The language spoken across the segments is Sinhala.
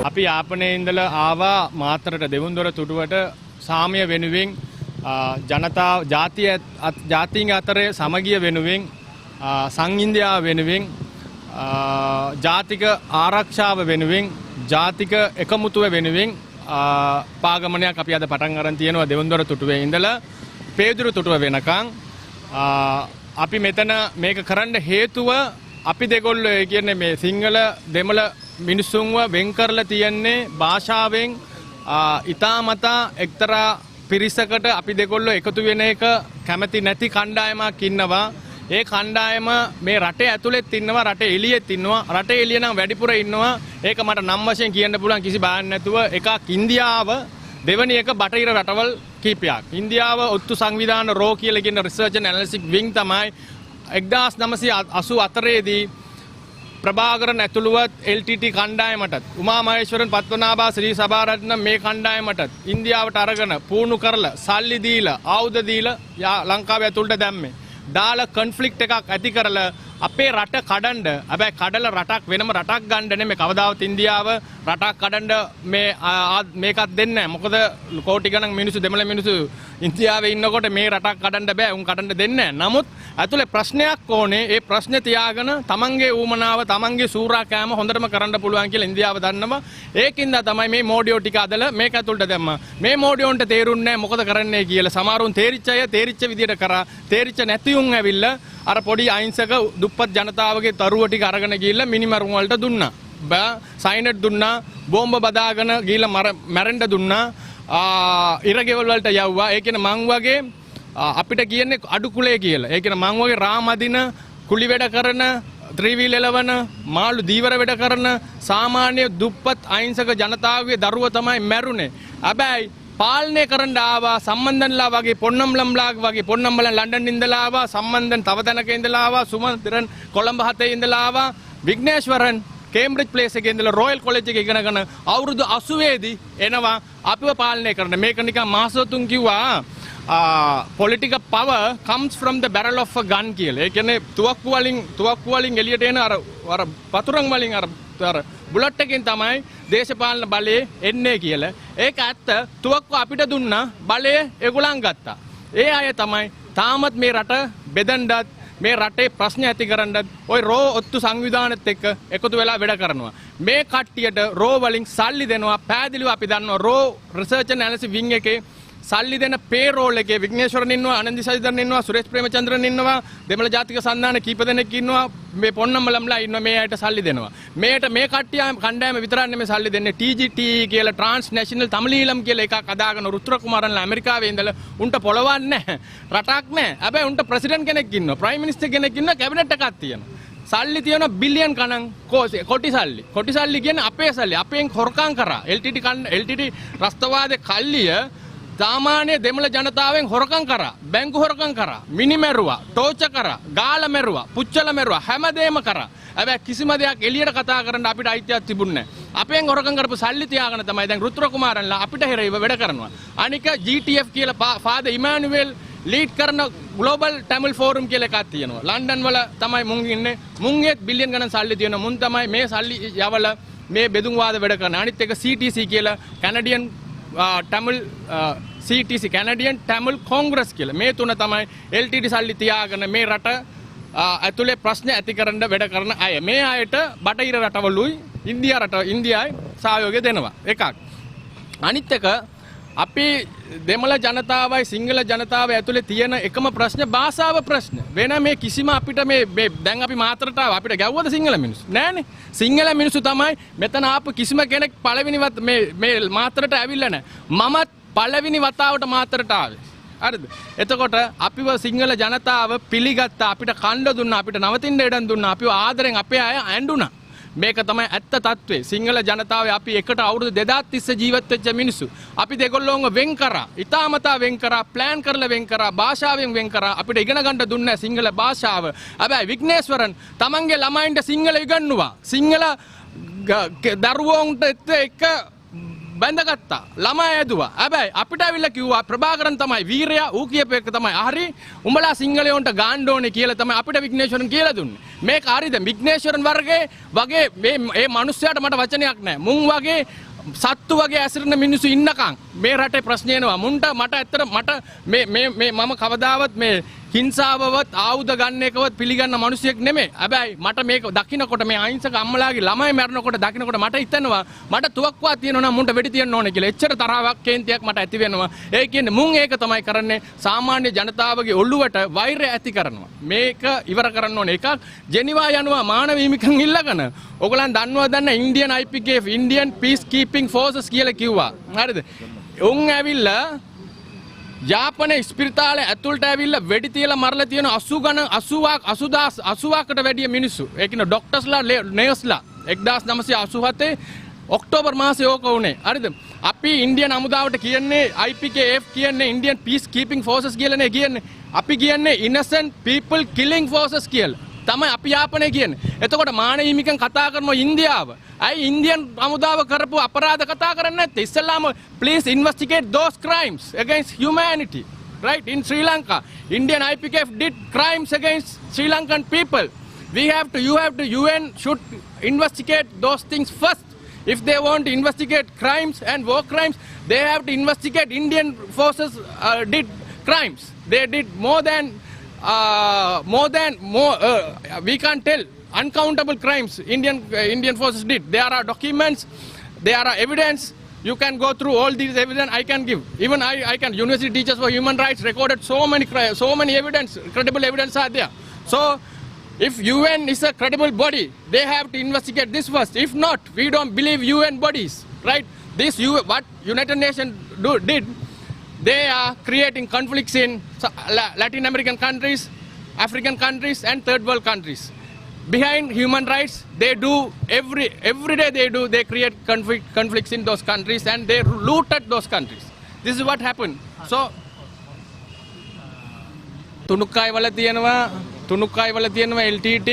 අපි යාපනයේ ඉඳලා ආවා මාතරට දෙවුන්දොර තුඩුවට සාමය වෙනුවෙන් ජනතාව ජාතීන් අතරේ සමගිය වෙනුවෙන් සංහිඳියාව වෙනුවෙන් ජාතික ආරක්ෂාව වෙනුවෙන් ජාතික එකමුතුව වෙනුවෙන් පාගමනයක් අපි අද පටන් අරන් තියෙනවා දෙවුන්දොර තුඩුවේ ඉඳලා පේදුරු තුඩුව වෙනකන් අපි මෙතන මේක කරන්න හේතුව අපි දෙගොල්ලෝ කියන්නේ මේ සිංහල දෙමළ මිනිස්සුන්ව වෙන් කරලා තියන්නේ භාෂාවෙන් ඉතාමතා එක්තරා පිරිසකට අපි දෙගොල්ලෝ එකතු වෙන එක කැමති නැති කණ්ඩායමක් ඉන්නවා. ඒ කණ්ඩායම මේ රටේ ඇතුළෙත් ඉන්නවා, රටේ එළියෙත් ඉන්නවා. රටේ එළිය නම් වැඩිපුර ඉන්නවා. ඒක මට නම් වශයෙන් කියන්න පුළුවන් කිසි බායක් නැතුව. එකක් ඉන්දියාව, දෙවැනි එක බටහිර රටවල් කීපයක්. ඉන්දියාව ඔත්තු සංවිධාන රෝ කියලා කියන රිසර්ච් ඇන්ඩ් ඇනලිසිස් විං තමයි 1984 දී ප්‍රභාකරන් ඇතුළුවත් LTT කණ්ඩායමටත් උමා මහේශ්වරන් පත්වනාභා ශ්‍රී සභාරත්න මේ කණ්ඩායමටත් ඉන්දියාවට අරගෙන පුහුණු කරලා සල්ලි දීලා ආයුධ දීලා ලංකාව ඇතුළට දැම්මේ. දාලා කොන්ෆ්ලික්ට් එකක් ඇති කරලා අපේ රට කඩන්න, හැබැයි කඩලා රටක් වෙනම රටක් ගන්න නෙමෙයි කවදාවත් ඉන්දියාව රටක් කඩන්න මේකත් දෙන්නේ නැහැ. මොකද කෝටි ගණන් මිනිස්සු දෙමළ මිනිස්සු ඉන්දියාවේ ඉන්නකොට මේ රටක් කඩන්න බෑ. උන් කඩන්න දෙන්නේ නැහැ. නමුත් ඇතුලේ ප්‍රශ්නයක් ඕනේ. ඒ ප්‍රශ්නේ තියාගෙන තමන්ගේ ඌමනාව, තමන්ගේ සූරා කෑම හොඳටම කරන්න පුළුවන් කියලා ඉන්දියාව දන්නවා. ඒකින්ද තමයි මේ මෝඩියෝ ටික අදලා මේක ඇතුළට දැම්මා. මේ මෝඩියෝන්ට තේරුන්නේ නැහැ මොකද කරන්නේ කියලා. සමහරුන් තේරිච්ච අය තේරිච්ච විදියට කරා. තේරිච්ච නැති උන් ඇවිල්ලා අර පොඩි අහිංසක දුප්පත් ජනතාවගේ තරුව ටික අරගෙන ගිහිල්ලා මිනිමරුන් වලට දුන්නා. සයිනට් දුන්නා, බෝම්බ බදාගෙන ගිහිල්ලා මැරෙන්න දුන්නා. ඉරගෙවල් වලට යවුවා. ඒ කියන්නේ මං වගේ අපිට කියන්නේ අඩු කුලේ කියලා. ඒ කියන්නේ මං වගේ රාමදින කුලි වැඩ කරන, ත්‍රිවිල් එලවන, මාළු දීවර වැඩ කරන සාමාන්‍ය දුප්පත් අහිංසක ජනතාවගේ දරුව තමයි මැරුණේ. හැබැයි පාලනය කරන්න ආවා සම්බන්ධන්ලා වගේ පොන්නම්ලම්ලා වගේ පොන්නම්බලන් ලන්ඩන් ඉඳලා ආවා, සම්බන්ධන් තව තැනක ඉඳලා ආවා, සුමන්තරන් කොළඹ හතේ ඉඳලා ආවා, විග්නේශ්වරන් කේම්බ්‍රිජ් ප්ලේස් එකේ ඉඳලා රොයල් කොලෙජ් එකේ ඉගෙනගෙන අවුරුදු 80 දී එනවා අපිව පාලනය කරන්න. මේක නිකන් මාසතුන් කිව්වා political power comes from the barrel of a gun කියලා. ඒ කියන්නේ තුවක්කු වලින් එළියට එන අර පතුරන් වලින් අර බුලට් එකෙන් තමයි දේශපාලන බලය එන්නේ කියලා. ඒක ඇත්ත. තුවක්කු අපිට දුන්නා, බලය ඒගොල්ලන් ගත්තා. ඒ අය තමයි තාමත් මේ රට බෙදන්නත් මේ රටේ ප්‍රශ්න ඇති කරන්නත් ওই රෝ ඔත්තු සංවිධානෙත් එක්ක එකතු වෙලා වැඩ කරනවා. මේ කට්ටියට රෝ වලින් සල්ලි දෙනවා. පැහැදිලිව අපි දන්නවා රෝ රිසර්ච් ඇන්ඩ් ඇනලිසිස් විං එකේ සල්ලි දෙන පේරෝල් එකේ විග්නේශ්වරන් ඉන්නවා, ආනන්දි සයිදරන් ඉන්නවා, සුරේෂ් ප්‍රේමචන්ද්‍රන් ඉන්නවා, දෙමළ ජාතික සන්ධාන කීප දෙනෙක් ඉන්නවා, මේ පොන්නම්බලම්ලා ඉන්නවා. මේ අයට සල්ලි දෙනවා. මේ කට්ටිය කණ්ඩායම විතරක් නෙමෙයි සල්ලි දෙන්නේ. TGT කියලා ට්‍රාන්ස්නැෂනල් තමිලීලම් කියලා එකක් අදාගෙන රුත්‍ර කුමාරන්ලා ඇමරිකාවේ ඉඳලා උන්ට පොළවන්නේ නැහැ. රටක් නැහැ. හැබැයි උන්ට ප්‍රෙසිඩන්ට් කෙනෙක් ඉන්නවා, ප්‍රයිම් මිනිස්ටර් කෙනෙක් ඉන්නවා, කැබිනට් එකක් තියෙනවා. සල්ලි තියෙන බිලියන් ගණන් කොටි සල්ලි. කොටි සල්ලි කියන්නේ අපේ සල්ලි. අපෙන් හොරකම් කරා. LTT රස්තවාදේ කල්ලිය සාමාන්‍ය දෙමළ ජනතාවෙන් හොරකම් කරා, බැංකු හොරකම් කරා, මිනි මැරුවා, ටෝච කරා, ගාල මැරුවා, පුච්චල මැරුවා, හැමදේම කරා. හැබැයි කිසිම දෙයක් එළියට කතා කරන්න අපිට අයිතියක් තිබුණේ නැහැ. අපෙන් හොරකම් කරපු සල්ලි තියාගෙන තමයි දැන් රුත්‍ර කුමාරන්ලා අපිට හැරෙයිව වැඩ කරනවා. අනික GTF කියලා ෆාදර් ඉමානුවෙල් ලීඩ් කරන ග්ලෝබල් ටැමිල් ෆෝරම් කියලා එකක් තියෙනවා. ලන්ඩන් වල තමයි මුන් ඉන්නේ. මුන්ගේ බිලියන් ගණන් සල්ලි තියෙනවා. මුන් තමයි මේ සල්ලි යවලා මේ බෙදුම් වාද වැඩ කරන. අනිත් එක CTC කියලා Canadian Tamil CTC Canadian Tamil Congress කියලා. මේ තුන තමයි LTT සල්ලි තියාගෙන මේ රට ඇතුලේ ප්‍රශ්න ඇති කරන්න වැඩ කරන අය. මේ අයට බටහිර රටවලුයි ඉන්දියායි සහයෝගය දෙනවා. එකක්. අනිත් එක අපි දෙමළ ජනතාවයි සිංහල ජනතාවයි ඇතුලේ තියෙන එකම ප්‍රශ්න භාෂාව ප්‍රශ්න. වෙන මේ කිසිම අපිට මේ දැන් අපි මාතරට ආව අපිට ගැව්වද සිංහල මිනිස්සු? නෑනේ. සිංහල මිනිස්සු තමයි මෙතන ආපු කිසිම කෙනෙක් පළවෙනිවත් මේ මාතරට ඇවිල්ලා නැහැ. මමත් පළවෙනි වතාවට මාතරට ආවේ. හරිද? එතකොට අපිව සිංහල ජනතාව පිළිගත්තා, අපිට කණ්ඩ දුන්නා, අපිට නවතින්න ඉඩම් දුන්නා, අපිව ආදරෙන් අපේ අය ඇඬුණා. මේක තමයි ඇත්ත තත්ත්වය. සිංහල ජනතාවේ අපි එකට අවුරුදු 2030 ජීවත් වෙච්ච මිනිස්සු. අපි දෙගොල්ලෝම වෙන් කරා. ඉතාමතා වෙන් කරා, ප්ලෑන් කරලා වෙන් කරා, භාෂාවෙන් වෙන් කරා. අපිට ඉගෙන ගන්න දුන්නේ සිංහල භාෂාව. හැබැයි විග්නේශ්වරන් තමන්ගේ ළමයින්ට සිංහල ඉගන්නුවා. සිංහල දරුවෝන්ට එක්ක බැඳගත්තා. ළමයි ඇදුවා. හැබැයි අපිට ඇවිල්ලා කිව්වා ප්‍රභාකරන් තමයි වීරයා. ඌ කියපු එක තමයි හරි. උඹලා සිංහලයන්ට ගාන්න ඕනේ කියලා තමයි අපිට විග්නේශ්වරන් කියලා දුන්නේ. මේක හරිද? විග්නේශ්වරන් වගේ මේ මිනිස්සයාට මට වචනයක් නැහැ. මුන් වගේ සත්තු වගේ ඇසිරෙන මිනිස්සු ඉන්නකම් මේ රටේ ප්‍රශ්න එනවා. මුන්ට මට ඇත්තට මේ මම කවදාවත් මේ හිංසාවවත් ආයුධ ගන්න එකවත් පිළිගන්න මිනිසෙක් නෙමෙයි. හැබැයි මට මේක දකින්නකොට මේ අහිංසක අම්මලාගේ ළමයි මැරෙනකොට දකින්නකොට මට හිතෙනවා මට තුවක්කුවක් තියෙනවා නම් මුන්ට වෙඩි තියන්න ඕනේ කියලා. එච්චර තරාවක් කේන්තියක් මට ඇති වෙනවා. ඒ කියන්නේ මුන් ඒක තමයි කරන්නේ සාමාන්‍ය ජනතාවගේ ඔළුවට වෛරය ඇති කරනවා. මේක ඉවර කරන්න ඕනේ. එකක් ජෙනීවා යනවා මානව හිමිකම් ඉල්ලගෙන. ඔයගලන් දන්නවද Indian IPK Indian piece keeping forces කියලා කිව්වා. හරිද? උන් ඇවිල්ලා යාපනයේ ස්පිරිතාලේ ඇතුළට ඇවිල්ලා වෙඩි තියලා මරලා තියෙන 80කට වැඩිය මිනිස්සු. ඒ කියන්නේ ડોක්ටර්ස්ලා නර්ස්ලා 1987 ඔක්තෝබර් මාසේ ඕක වුණේ. හරිද? අපි ඉන්දියන් හමුදාවට කියන්නේ IPKF කියන්නේ ඉන්දියන් පීස් කීපින් ෆෝසස් කියලානේ කියන්නේ. අපි කියන්නේ innocent people killing forces කියලා. තමයි අපි යාපනයේ කියන්නේ. එතකොට මානව හිමිකම් කතා කරනවා ඉන්දියාව. අයි ඉන්දියන් හමුදාව කරපු අපරාධ කතා කරන්නේ නැත්තේ. ඉස්සෙල්ලාම please investigate those crimes against humanity. Right? In Sri Lanka, Indian IPKF did crimes against Sri Lankan people. UN should investigate those things first. If they want to investigate crimes and war crimes, they have to investigate Indian forces did crimes. They did more than we can't tell uncountable crimes Indian forces did. There are documents, there are evidence. You can go through all these evidence I can give. Even I can. University Teachers for Human Rights recorded so many evidence, credible evidence are there. So if UN is a credible body, they have to investigate this first. If not, we don't believe UN bodies, right? What United Nations did. They are creating conflicts in Latin American countries, African countries and third world countries. Behind human rights, they do every day they create conflicts in those countries and they looted those countries. This is what happened. So තුනුක්කයි වල තියෙනවා LTT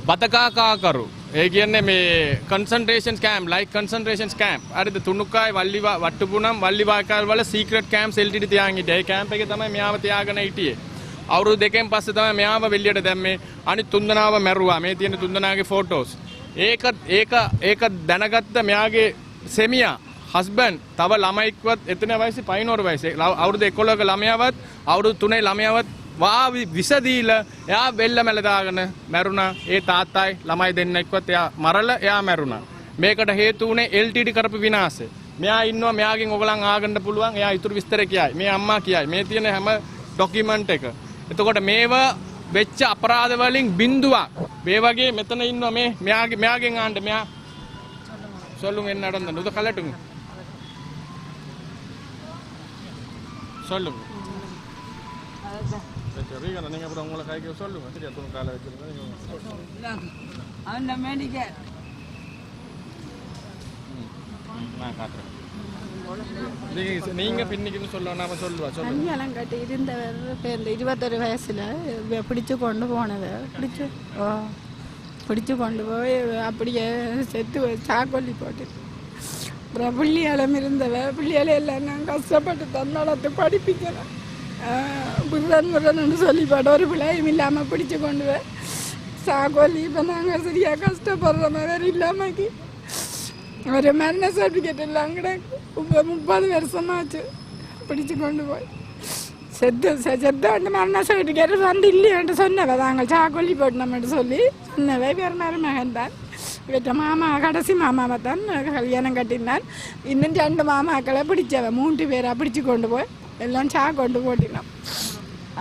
පතකාකාකරු. ඒ කියන්නේ මේ concentration camp like concentration camp. හරිද? තුනුක්කයි වල්ලිවා වට්ටුපුනම් වල්ලිවාකල් වල secret camps LTT තියාගෙන හිටියේ. ඒ camp එකේ තමයි මෙයාව තියාගෙන හිටියේ. අවුරුදු දෙකෙන් පස්සේ තමයි මෙයාව වෙල්ලියට දැම්මේ. අනිත් තුන්දෙනාව මැරුවා. මේ තියෙන තුන්දෙනාගේ photos. ඒක දැනගත්ත මෙයාගේ සෙමියා husband තව ළමයික්වත් එතන වයසේ පයින්නෝර වයසේ අවුරුදු 11ක ළමයාවත් අවුරුදු 3 ළමයාවත් විස දීලා එයා වෙල්ල මැල දාගෙන මැරුණා. ඒ තාත්තයි ළමයි දෙන්නෙක්වත් එයා මරලා එයා මැරුණා. මේකට හේතු උනේ LTT කරපු විනාශය. මෙයා ඉන්නවා මෙයාගෙන් ඔයගලන් ආගන්න පුළුවන්. එයා ඊටු විස්තර කියයි. මේ අම්මා කියයි. මේ තියෙන හැම ડોකියුමන්ට් එක. එතකොට මේවා වෙච්ච අපරාධ වලින් බිඳුවක්. මේ වගේ මෙතන ඉන්නවා මෙයාගෙන් ආන්න මෙයා සොල්ලුන් එන්න අරන් උද කලටුන්. සොල්ලුන්. Riga na ninga pura ngola kai ke sollu ngasih dia turun kala itu. Anda medical. Nah kata. நீங்க பின்னிக்கு சொல்லணும் நாம சொல்லுவா சொல்லுங்க. அங்கெல்லாம் கட்டி இருந்தவர் இப்போ இந்த 21 வயசுல பிடிச்சு கொண்டு போனது பிடிச்சு கொண்டு போய் அப்படியே செத்து சாக்கொல்லி போட்டு அப்புறம் பிள்ளையாலம் இருந்தவ பிள்ளையால எல்லாம் நான் கஷ்டப்பட்டு தன்னாலத்தை படிப்பிக்கிறேன். புரன்னு சொல்லி போட்ட ஒரு பிள்ளையும் இல்லாமல் பிடிச்சு கொண்டு போய் சாக்கொல்லி இப்போ நாங்கள் சரியாக கஷ்டப்படுற மாதிரி இல்லாமக்கி ஒரு மரண சர்டிஃபிகேட் எல்லாம் கிடக்கு. இப்போ 30 வருஷமாச்சு பிடிச்சு கொண்டு போய் செத்தாண்டு மரண சர்டிஃபிகேட் வந்து இல்லையான்ட்டு சொன்னவ தாங்கள் சாக்கொல்லி போட்டோம்னு சொல்லி சொன்னவை வேறு மகன் தான் இவற்ற மாமா கடைசி மாமாவை தான் கல்யாணம் கட்டினான். இன்னும் 2 மாமாக்களை பிடிச்சவ 3 பேரை பிடிச்சு கொண்டு போய் එල්ලන් චා කොණ්ඩු පොටිනම්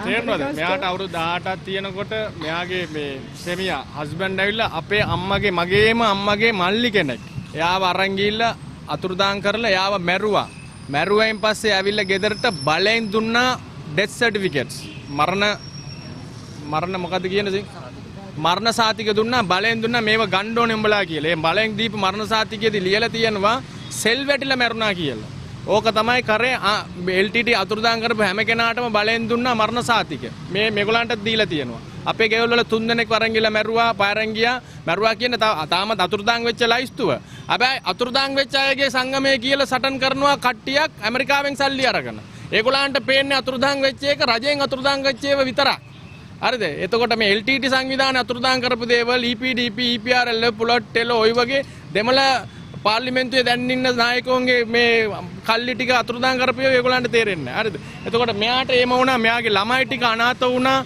තේරෙනවද? මෙයාට අවුරුදු 18ක් තියෙනකොට මෙයාගේ මේ සෙමියා හස්බන්ඩ් ඇවිල්ලා අපේ අම්මගේ මගේම අම්මගේ මල්ලි කෙනෙක්. එයාව අරන් ගිහිල්ලා අතුරුදාන් කරලා එයාව මැරුවා. මැරුවෙන් පස්සේ ඇවිල්ලා ගෙදරට බලෙන් දුන්නා ඩෙත් සර්ටිෆිකේට්ස්. මරණ මොකද්ද කියන්නේ? මරණ සාතික දුන්නා බලෙන් දුන්නා මේව ගන්න ඕනේ උඹලා කියලා. ඒ බලෙන් දීපු මරණ සාතිකයේදී ලියලා තියෙනවා සෙල් වැටිලා මැරුණා කියලා. ඕක තමයි කරේ LTT අතුරුදාන් කරපු හැම කෙනාටම බලෙන් දුන්නා මරණ සාතික. මේගොල්ලන්ට දීලා තියෙනවා. අපේ ගෙවල් වල 3 දෙනෙක් වරන් ගිහලා මැරුවා, පාරන් ගියා. මැරුවා කියන්නේ තාමත් අතුරුදාන් වෙච්ච ලයිස්තුව. හැබැයි අතුරුදාන් වෙච්ච අයගේ සංගමයේ කියලා සටන් කරනවා කට්ටියක් ඇමරිකාවෙන් සල්ලි අරගෙන. ඒගොල්ලන්ට පේන්නේ අතුරුදාන් වෙච්ච එක රජයෙන් අතුරුදාන් වෙච්ච ඒවා විතරක්. හරිද? එතකොට මේ LTT සංවිධානය අතුරුදහන් කරපු දේවල් EPDP EPRL පුලොට් ටෙලෝ ඔය වගේ දෙමළ පාර්ලිමේන්තුවේ දැන් ඉන්න නායකවන්ගේ මේ කල්ලි ටික අතුරුදහන් කරපු ඒගොල්ලන්ට තේරෙන්නේ නැහැ. හරිද? එතකොට මෙයාට එහෙම වුණා, මෙයාගේ ළමයි ටික අනාථ වුණා,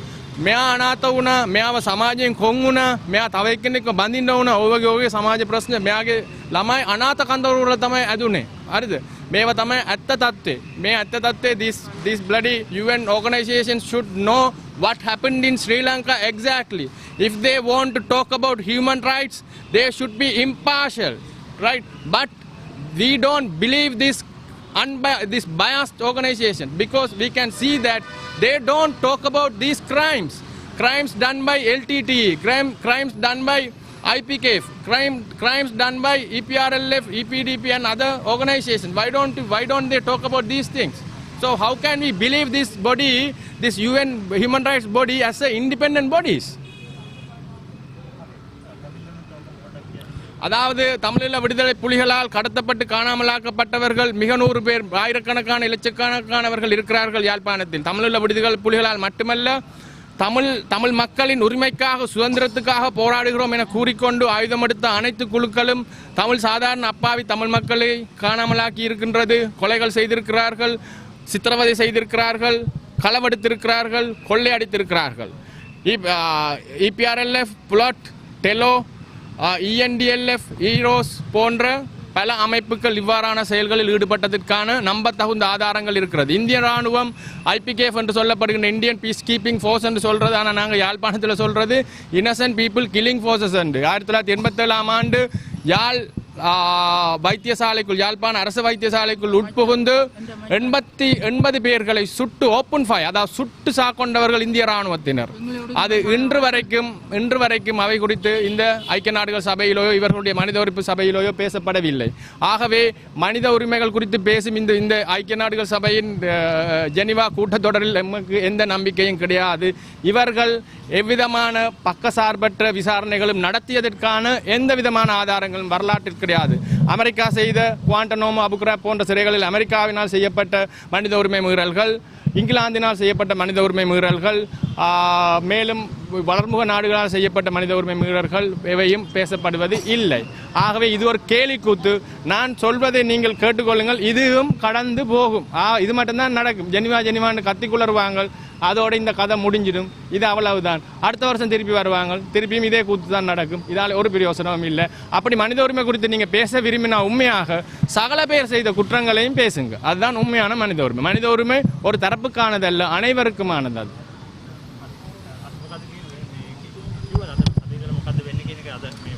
මෙයා අනාථ වුණා, මෙයාව සමාජයෙන් කොන් වුණා, මෙයා තව එක්කෙනෙක්ව බඳින්න වුණා. ඔය වගේ සමාජ ප්‍රශ්න මෙයාගේ ළමයි අනාථ කන්දවල වල තමයි ඇදුනේ. හරිද? මේවා තමයි ඇත්ත තත්ත්වය. මේ ඇත්ත තත්ත්වය this bloody UN organization should know what happened in Sri Lanka exactly. If they want to talk about human rights, they should be impartial, right? But we don't believe this biased organization, because we can see that they don't talk about these crimes done by LTTE, crimes done by IPKF, crimes done by EPRLF, EPDP and other organizations. Why don't they talk about these things? So how can we believe this body, this UN human rights body, as a independent bodies? அதாவது தமிழீழ விடுதலை புலிகளால் கடத்தப்பட்டு காணாமலாக்கப்பட்டவர்கள் மிக 100 பேர், ஆயிரக்கணக்கான இலட்சக்கணக்கானவர்கள் இருக்கிறார்கள் யாழ்ப்பாணத்தில். தமிழீழ விடுதலை புலிகளால் மட்டுமல்ல, தமிழ் மக்களின் உரிமைக்காக சுதந்திரத்துக்காக போராடுகிறோம் என கூறிக்கொண்டு ஆயுதமெடுத்த அனைத்து குழுக்களும் தமிழ் சாதாரண அப்பாவி தமிழ் மக்களை காணாமலாக்கி இருக்கின்றது. கொலைகள் செய்திருக்கிறார்கள், சித்திரவதை செய்திருக்கிறார்கள், களவெடுத்திருக்கிறார்கள், கொள்ளையடித்திருக்கிறார்கள். EPRLF, புலட், டெலோ, ENDLF, ஈரோஸ் போன்ற பல அமைப்புகள் இவ்வாறான செயல்களில் ஈடுபட்டதற்கான நம்பத்தகுந்த ஆதாரங்கள் இருக்கிறது. இந்திய ராணுவம் IPKF என்று சொல்லப்படுகின்ற இந்தியன் பீஸ் கீப்பிங் ஃபோர்ஸ் என்று சொல்றது. ஆனால் நாங்கள் யாழ்ப்பாணத்தில் சொல்றது இன்னசென்ட் பீப்புள் கில்லிங் ஃபோர்ஸஸ் என்று. 1987 ஆண்டு வைத்தியசாலைக்குள், யாழ்ப்பாண அரசு வைத்தியசாலைக்குள் உட்புகுந்து 80 பேர்களை சுட்டு ஓப்பன் ஃபயர், அதாவது சுட்டு சாக்கொண்டவர்கள் இந்திய ராணுவத்தினர். அது இன்று வரைக்கும் அவை குறித்து இந்த ஐக்கிய நாடுகள் சபையிலோ இவர்களுடைய மனித உரிமை சபையிலோ பேசப்படவில்லை. ஆகவே மனித உரிமைகள் குறித்து பேசும் இந்த ஐக்கிய நாடுகள் சபையின் ஜெனிவா கூட்டத்தொடரில் நமக்கு எந்த நம்பிக்கையும் கிடையாது. இவர்கள் எவ்விதமான பக்கசார்பற்ற விசாரணைகளும் நடத்தியதற்கான எந்த விதமான ஆதாரங்களும் வரலாற்றில் கிடையாது. அமெரிக்கா செய்த குவாண்டனோமோ, அபுகிராப் போன்ற சிறைகளில் அமெரிக்காவினால் செய்யப்பட்ட மனித உரிமை மீறல்கள், இங்கிலாந்தினால் செய்யப்பட்ட மனித உரிமை மீறல்கள், மேலும் வளர்முக நாடுகளால் செய்யப்பட்ட மனித உரிமை மீறல்கள் எவையும் பேசப்படுவது இல்லை. ஆகவே இது ஒரு கேலிக்கூத்து. நான் சொல்வதை நீங்கள் கேட்டுக்கொள்ளுங்கள். இதுவும் கடந்து போகும். இது மட்டும்தான் நடக்கும். ஜெனிவான்னு கத்திக்குளருவாங்க, அதோட இந்த கதை முடிஞ்சிடும். இது அவ்வளவுதான். அடுத்த வருஷம் திருப்பி வருவாங்க, திருப்பியும் இதே கூத்து தான் நடக்கும். இதால் ஒரு பிரயோசனமும் இல்லை. அப்படி மனித உரிமை குறித்து நீங்க பேச விரும்பினா உண்மையாக சகல பேர் செய்த குற்றங்களையும் பேசுங்க. அதுதான் உண்மையான மனித உரிமை. மனித உரிமை ஒரு தரப்புக்கானதல்ல, அனைவருக்குமானது. அது මොකද වෙන්නේ කියන එක අද මේ